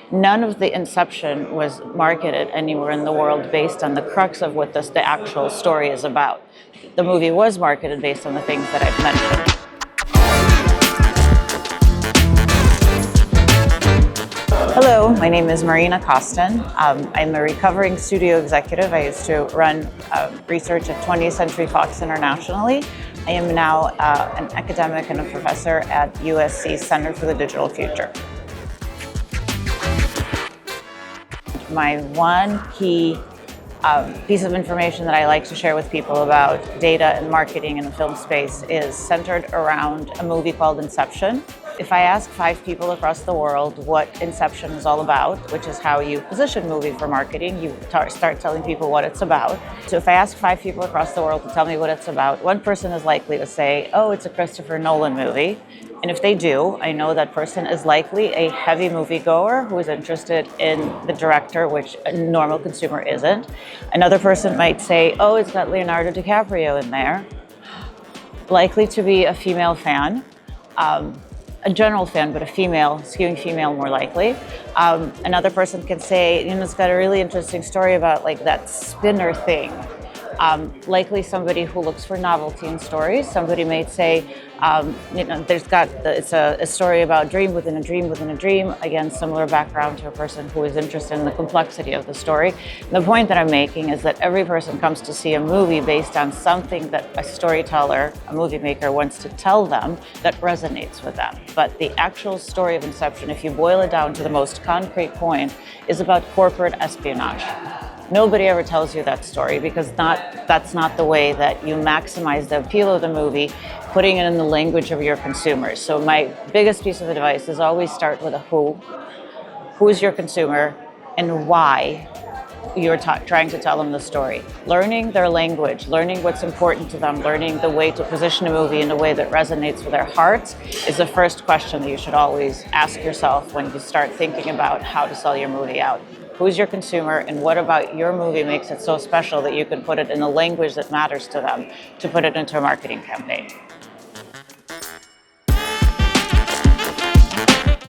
None of the Inception was marketed anywhere in the world based on the crux of what the actual story is about. The movie was marketed based on the things that I've mentioned. Hello, my name is Marina Kosten. I'm a recovering studio executive. I used to run research at 20th Century Fox internationally. I am now an academic and a professor at USC Center for the Digital Future. My one key piece of information that I like to share with people about data and marketing in the film space is centered around a movie called Inception. If I ask 5 people across the world what Inception is all about, which is how you position a movie for marketing, you start telling people what it's about. So if I ask 5 people across the world to tell me what it's about, one person is likely to say, oh, it's a Christopher Nolan movie. And if they do, I know that person is likely a heavy moviegoer who is interested in the director, which a normal consumer isn't. Another person might say, oh, it's got Leonardo DiCaprio in there. Likely to be a female fan. A general fan, but a female, skewing female more likely. Another person can say, it's got a really interesting story about like that spinner thing. Likely somebody who looks for novelty in stories. Somebody may say, it's a story about dream within a dream within a dream. Again, similar background to a person who is interested in the complexity of the story. And the point that I'm making is that every person comes to see a movie based on something that a storyteller, a movie maker wants to tell them that resonates with them. But the actual story of Inception, if you boil it down to the most concrete point, is about corporate espionage. Nobody ever tells you that story because that's not the way that you maximize the appeal of the movie, putting it in the language of your consumers. So my biggest piece of advice is always start with a who. Who is your consumer and why you're trying to tell them the story. Learning their language, learning what's important to them, learning the way to position a movie in a way that resonates with their hearts is the first question that you should always ask yourself when you start thinking about how to sell your movie out. Who's your consumer and what about your movie makes it so special that you can put it in a language that matters to them to put it into a marketing campaign?